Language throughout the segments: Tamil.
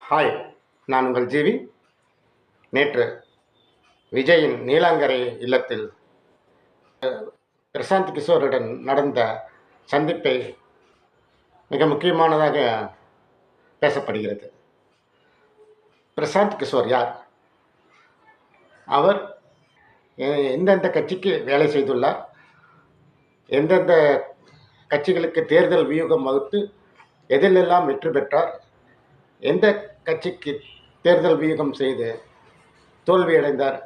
ஹாய், நான் உங்கள் ஜிவி. நேற்று விஜயின் நீலாங்கரை இல்லத்தில் பிரசாந்த் கிஷோருடன் நடந்த சந்திப்பை மிக முக்கியமானதாக பேசப்படுகிறது. பிரசாந்த் கிஷோர் யார்? அவர் எந்தெந்த கட்சிக்கு வேலை செய்துள்ளார், எந்தெந்த கட்சிகளுக்கு தேர்தல் வியூகம் வகுத்து எதிலெல்லாம் வெற்றி பெற்றார், எந்த கட்சிக்கு தேர்தல் வியூகம் செய்து தோல்வியடைந்தார்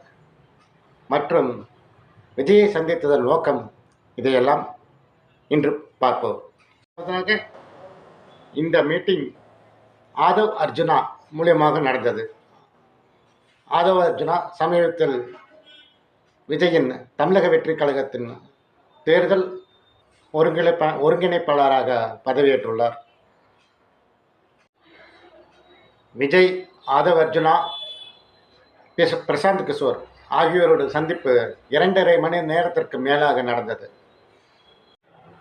மற்றும் விஜயை சந்தித்ததன் நோக்கம், இதையெல்லாம் இன்று பார்ப்போம். அதற்காக இந்த மீட்டிங் ஆதவ் அர்ஜுனா மூலியமாக நடந்தது. ஆதவ் அர்ஜுனா சமீபத்தில் விஜயின் தமிழக வெற்றி கழகத்தின் தேர்தல் ஒருங்கிணைப்பாளராக பதவியேற்றுள்ளார். விஜய், ஆதவ் அர்ஜுனா, பிரசாந்த் கிஷோர் ஆகியோரோட சந்திப்பு 2.5 மணி நேரத்திற்கு மேலாக நடந்தது.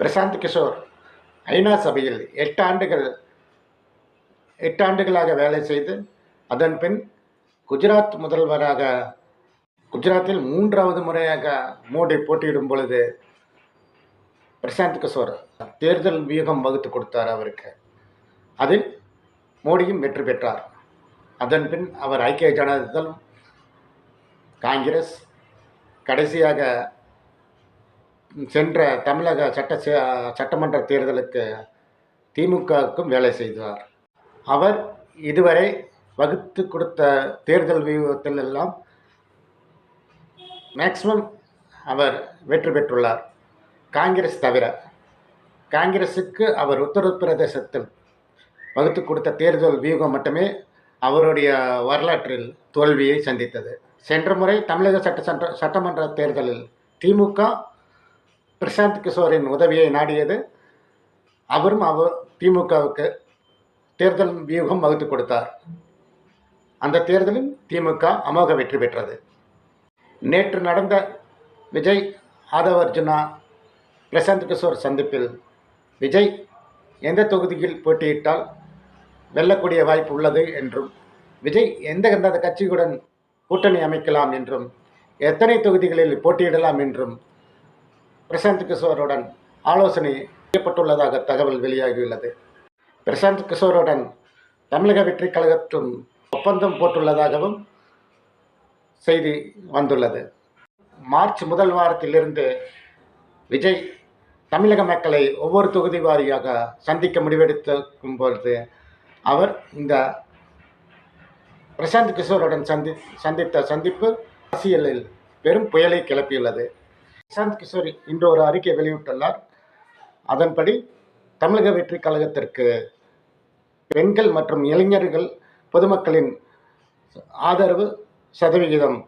பிரசாந்த் கிஷோர் ஐநா சபையில் 8 ஆண்டுகளாக வேலை செய்து அதன் பின் குஜராத் முதல்வராக, குஜராத்தில் 3வது முறையாக மோடி போட்டியிடும் பொழுது பிரசாந்த் கிஷோர் தேர்தல் வியூகம் வகுத்து கொடுத்தார் அவருக்கு. அதில் மோடியும் வெற்றி பெற்றார். அதன் பின் அவர் ஐக்கிய ஜனதா தளம், காங்கிரஸ், கடைசியாக சென்ற தமிழக சட்டமன்ற தேர்தலுக்கு திமுகவுக்கும் வேலை செய்தார். அவர் இதுவரை வகுத்து கொடுத்த தேர்தல் வியூகத்தில் எல்லாம் மேக்சிமம் அவர் வெற்றி பெற்றுள்ளார். காங்கிரஸ் தவிர. காங்கிரஸுக்கு அவர் உத்தரப்பிரதேசத்தில் வகுத்து கொடுத்த தேர்தல் வியூகம் மட்டுமே அவருடைய வரலாற்றில் தோல்வியை சந்தித்தது. சென்ற முறை தமிழக சட்டமன்ற தேர்தலில் திமுக பிரசாந்த் கிஷோரின் உதவியை நாடியது. அவரும் திமுகவுக்கு தேர்தல் வியூகம் வகுத்து கொடுத்தார். அந்த தேர்தலில் திமுக அமோக வெற்றி பெற்றது. நேற்று நடந்த விஜய், ஆதவ் அர்ஜுனா, பிரசாந்த் கிஷோர் சந்திப்பில் விஜய் எந்த தொகுதியில் போட்டியிட்டால் வெல்லக்கூடிய வாய்ப்பு உள்ளது என்றும், விஜய் எந்த கட்சியுடன் கூட்டணி அமைக்கலாம் என்றும், எத்தனை தொகுதிகளில் போட்டியிடலாம் என்றும் பிரசாந்த் கிஷோருடன் ஆலோசனை செய்யப்பட்டுள்ளதாக தகவல் வெளியாகியுள்ளது. பிரசாந்த் கிஷோருடன் தமிழக வெற்றி கழகத்தும் ஒப்பந்தம் போட்டுள்ளதாகவும் செய்தி வந்துள்ளது. மார்ச் முதல் வாரத்திலிருந்து விஜய் தமிழக மக்களை ஒவ்வொரு தொகுதி வாரியாக சந்திக்க முடிவெடுக்கும் பொழுது அவர் இந்த பிரசாந்த் கிஷோருடன் சந்தித்த சந்திப்பு அரசியலில் பெரும் புயலை கிளப்பியுள்ளது. பிரசாந்த் கிஷோர் இன்று ஒரு அறிக்கை வெளியிட்டுள்ளார். அதன்படி தமிழக வெற்றி கழகத்திற்கு பெண்கள் மற்றும் இளைஞர்கள் பொதுமக்களின் ஆதரவு சதவிகிதம்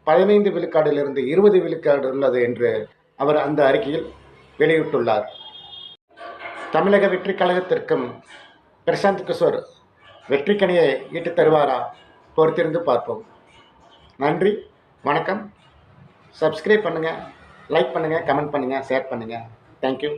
15 விழுக்காடிலிருந்து 20 விழுக்காடு உள்ளது என்று அவர் அந்த அறிக்கையில் வெளியிட்டுள்ளார். தமிழக வெற்றி கழகத்திற்கும் பிரசாந்த் கிஷோர் வெற்றிக்கனியை ஈட்டு தருவாரா? பொறுத்திருந்து பார்ப்போம். நன்றி, வணக்கம். சப்ஸ்கிரைப் பண்ணுங்கள், லைக் பண்ணுங்கள், கமெண்ட் பண்ணுங்கள், ஷேர் பண்ணுங்கள். தேங்க்யூ.